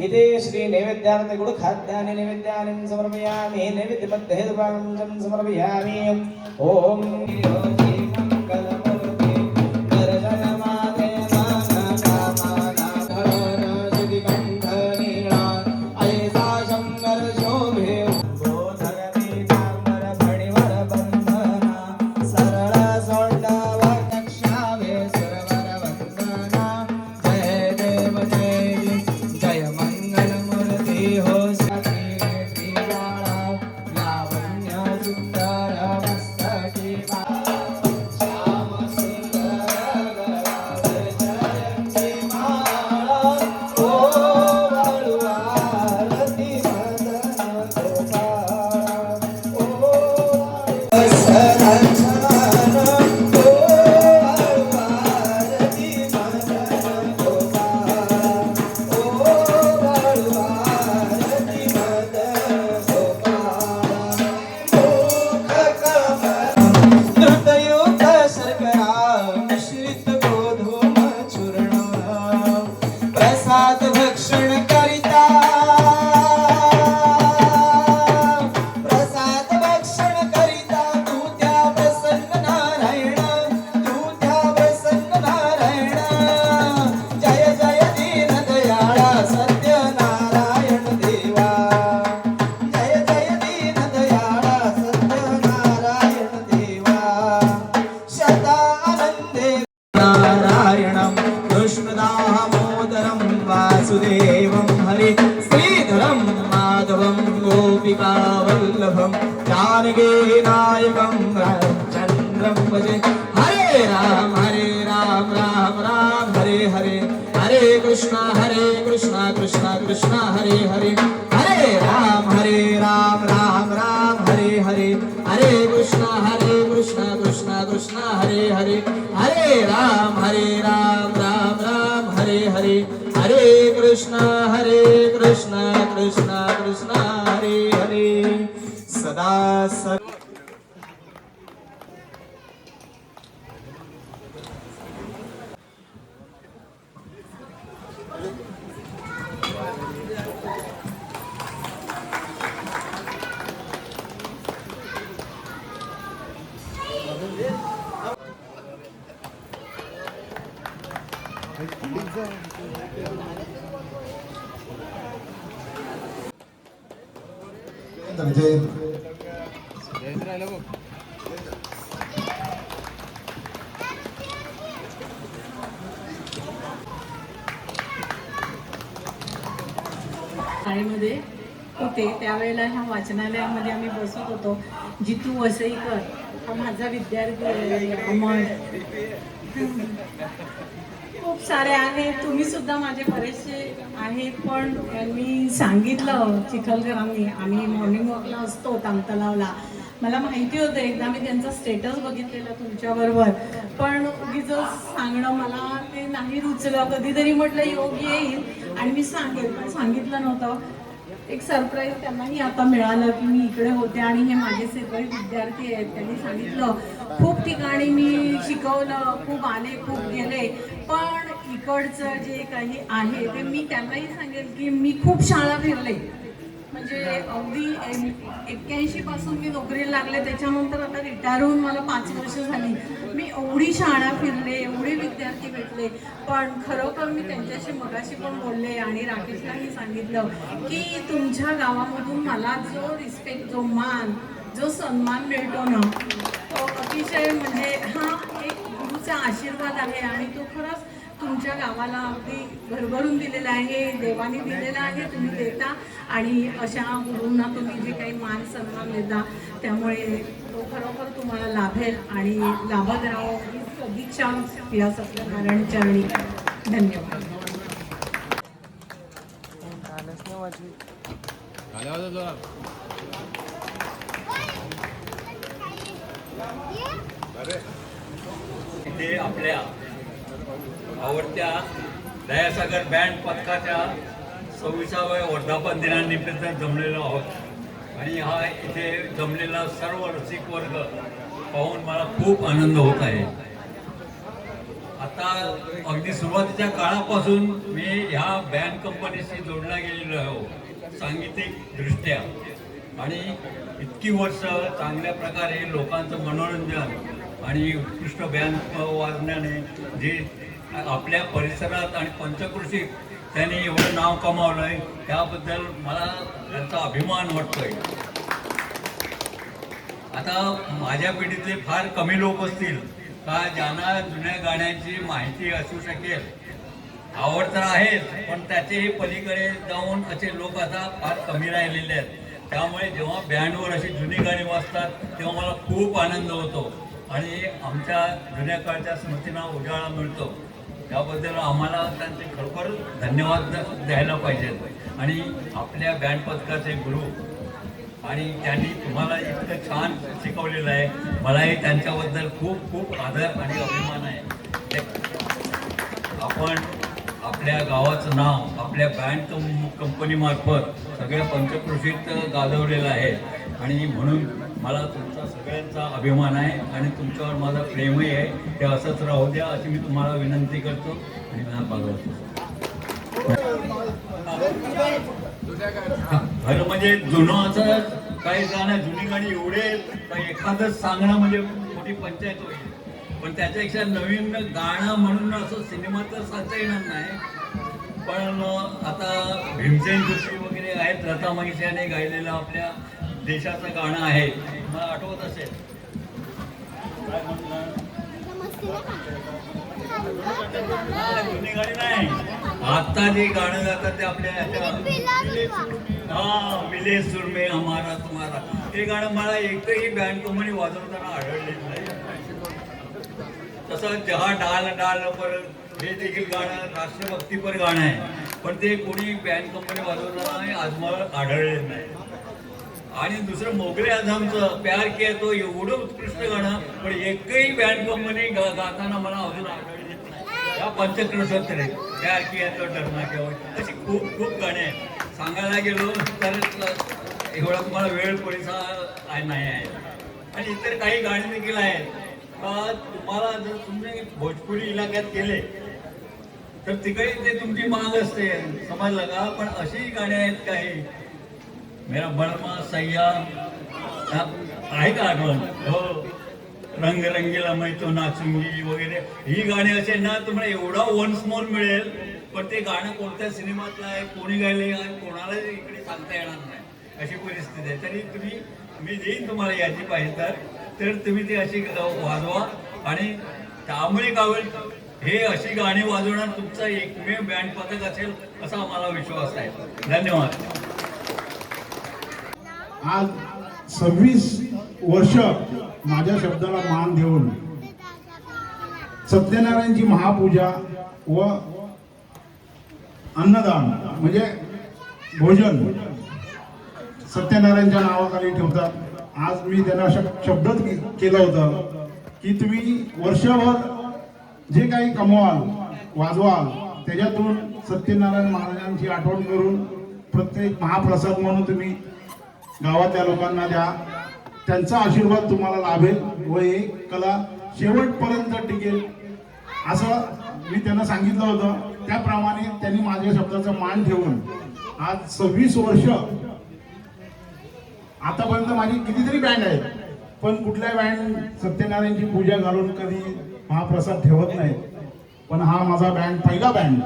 इति श्री नैवेद्यार्थ गुड खाद्यानि नैवेद्यानि समर्पयामि नैवेद्यमध्ये दुपानं समर्पयामि ओम लावण्य सुंदर मस्तकी कृष्णदामोदरं वासुदेवं हरे श्रीधरं माधवं गोपिकावल्लभं जानकी नायकं रामचन्द्रं भजे हरे राम राम राम हरे हरे हरे कृष्णा कृष्णा कृष्णा हरे हरे हरे राम राम हरे हरे हरे कृष्णा कृष्णा कृष्णा हरे हरे हरे राम राम हरे हरे हरे कृष्णा कृष्णा कृष्णा हरे हरे सदा सदा शाळेमध्ये होते त्यावेळेला ह्या वाचनालयामध्ये आम्ही बसत होतो. जितू वसईकर हा माझा विद्यार्थी आहे. अमर खूप सारे आहेत. तुम्ही सुद्धा माझे बरेचसे आहेत. पण मी सांगितलं चिखलकरांनी, आम्ही मॉर्निंग वॉकला असतो तामतलावला. मला माहिती होतं एकदा मी त्यांचा स्टेटस बघितलेला तुमच्याबरोबर, पण उगीच सांगणं मला ते नाही रुचलं. कधीतरी म्हटलं योग येईल आणि मी सांगेल, पण सांगितलं नव्हतं. एक सरप्राईज त्यांनाही आता मिळालं की मी इकडे होते आणि हे माझे सगळे विद्यार्थी आहेत. त्यांनी सांगितलं खूप ठिकाणी मी शिकवलं, खूप आले, खूप गेले, पण इकडचं जे काही आहे ते मी त्यांनाही सांगेल की मी खूप शाळा फिरले. म्हणजे अगदी 81 पासून मी नोकरीला लागले, त्याच्यानंतर आता रिटायर होऊन मला 5 वर्ष झाली. मी एवढी शाळा फिरले, एवढे विद्यार्थी भेटले, पण खरोखर मी त्यांच्याशी मगाशी पण बोलले आणि राकेशलाही सांगितलं की तुमच्या गावामधून मला जो रिस्पेक्ट, जो मान, जो सन्मान मिळतो ना, तो अतिशय म्हणजे हा एक गुरुचा आशीर्वाद आहे आणि तो खरंच तुमच्या गावाला अगदी भरभरून दिलेला आहे, देवाने दिलेला आहे. तुम्ही देता आणि अशा गुरूंना तुम्ही जे काही मान सन्मान देता, त्यामुळे तो खरोखर तुम्हाला लाभेल आणि लाभत राहो ही सदिच्छा या सत्यनारायण चरणी. धन्यवाद. इथे आपल्या आवडत्या दयासागर बँड पथकाच्या 26व्या वर्धापन दिनानिमित्त जमलेलो आहोत आणि हा इथे जमलेला सर्व रसिक वर्ग पाहून मला खूप आनंद होत आहे. आता अगदी सुरुवातीच्या काळापासून मी ह्या बँड कंपनीशी जोडला गेलेलो आहे सांगीतिक दृष्ट्या आणि इतकी वर्ष चांगल्या प्रकारे लोकांचं मनोरंजन आणि उत्कृष्ट बँड वाजण्याने जे आपल्या परिसरात आणि पंचकृषीत त्यांनी एवढं नाव कमावलं आहे त्याबद्दल मला त्यांचा अभिमान वाटतोय. आता माझ्या पिढीतले फार कमी लोक असतील का ज्यांना जुन्या गाण्यांची माहिती असू शकेल. आवड तर आहेच, पण त्याचेही पलीकडे जाऊन असे लोक आता फार कमी राहिलेले आहेत. त्यामुळे जेव्हा बँडवर अशी जुनी गाणी वाजतात तेव्हा मला खूप आनंद होतो आणि आमच्या जुन्या काळच्या स्मृतींना उजाळा मिळतो. त्याबद्दल आम्हाला त्यांचे खरोखर धन्यवाद द्यायला पाहिजेत. आणि आपल्या बँड पथकाचे गुरु आणि त्यांनी तुम्हाला इतकं छान शिकवलेलं आहे, मलाही त्यांच्याबद्दल खूप खूप आदर आणि अभिमान आहे. आपण आपल्या गावाचं नाव आपल्या बँड कंपनीमार्फत सगळ्या पंचकृषीत गाजवलेलं आहे आणि म्हणून मला तुमचा सगळ्यांचा अभिमान आहे आणि तुमच्यावर माझं प्रेमही आहे. ते असंच राहू द्या अशी मी तुम्हाला विनंती करतो आणि भागवतो. खरं म्हणजे जुनं असं काही गाणं, जुनी गाणी एवढे एखादंच सांगणं म्हणजे मोठी पंचायत होईल, पण त्याच्यापेक्षा नवीन गाणं म्हणून असं सिनेमा तर सांगता येणार नाही. पण आता भीमसेन जोशी वगैरे आहेत, लता मंगेशकरने गायलेलं आपल्या देशाचं गाणं आहे, मला आठवत असेल काय म्हणणार जुनी गाणी नाही, आता जे गाणं जातात ते आपल्या विले सुर में हमारा तुम्हारा, ते गाणं मला एकही बँड कंपनी वाजवताना आढळलेलं नाही. तसं जहा डाल डाल पर हे देखील गाणं राष्ट्रभक्तीपर गाणं आहे, पण ते कोणी बँड कंपनी वाजवताना आज मला आढळलेलं नाही. आणि दुसरं मोगले आझमचं प्यार किया तो एवढं उत्कृष्ट गाणं, पण एकही बँड कंपनी गाताना मला अजून आढळलेलं नाही. या पंचक्रोशात तरी प्यार किया तो डरना केव्हा, अशी खूप खूप गाणी आहेत. सांगायला गेलो तर एवढा तुम्हाला वेळ पुरेसा नाही आहे. आणि इतर काही गाणी देखील आहेत का तुम्हाला जर तुम्ही भोजपुरी इलाक्यात गेले तर तिकडे ते तुमची माग असते, समजलं का. पण अशी गाणी आहेत काही, मेरा बळमा सय्या आहे का आठवण, हो, रंग रंगीला मै तो नाचुंगी वगैरे, ही गाणी असेल ना तुम्हाला एवढा वन्स मोर मिळेल, पण ते गाणं कोणत्या सिनेमातलं आहे, कोणी गायले आहे, कोणाला इकडे सांगता येणार नाही, अशी परिस्थिती आहे. तरी तुम्ही, मी देईन तुम्हाला याची पाहिजे तर तुम्ही ती अशी वाजवा. आणि त्यामुळे गावेल हे अशी गाणी वाजवणार तुमचा एकमेव बँड पथक असेल असा आम्हाला विश्वास आहे. धन्यवाद. आज 26 वर्ष माझ्या शब्दाला मान देऊन सत्यनारायणची महापूजा व अन्नदान म्हणजे भोजन सत्यनारायणच्या नावाखाली ठेवतात. आज मी त्यांना शब्दच केलं होतं की तुम्ही वर्षभर जे काही कमवाल वाजवाल त्याच्यातून सत्यनारायण महाराजांची आठवण करून प्रत्येक महाप्रसाद म्हणून तुम्ही गावातल्या लोकांना द्या, त्यांचा आशीर्वाद तुम्हाला लाभेल व ही कला शेवटपर्यंत टिकेल असं मी त्यांना सांगितलं होतं. त्याप्रमाणे त्यांनी माझ्या शब्दाचा मान ठेवून आज 26 वर्ष, आतापर्यंत माझी कितीतरी बँड आहेत पण कुठल्या बँड सत्यनारायणची पूजा घालून कधी महाप्रसाद ठेवत नाहीत. पण हा माझा बँड, पहिला बँड,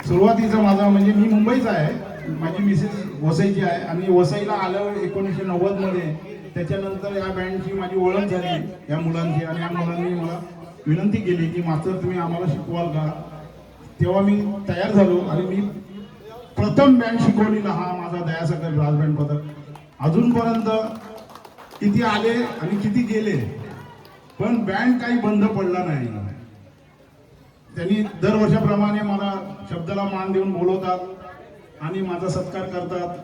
सुरुवातीचा माझा, म्हणजे मी मुंबईचा आहे, माझी मिसेस वसईची आहे आणि वसईला आल्यावर 1990 मध्ये त्याच्यानंतर या बँडची माझी ओळख झाली या मुलांची. आणि या मुलांनी मला विनंती केली की मास्तर तुम्ही आम्हाला शिकवाल का. तेव्हा मी तयार झालो आणि मी प्रथम बँड शिकवलेला हा माझा दयासागर ब्रास बँड पथक. अजूनपर्यंत किती आले आणि किती गेले पण बँड काही बंद पडला नाही. त्यांनी दरवर्षाप्रमाणे मला शब्दाला मान देऊन बोलवतात आणि माझा सत्कार करतात.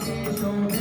केशव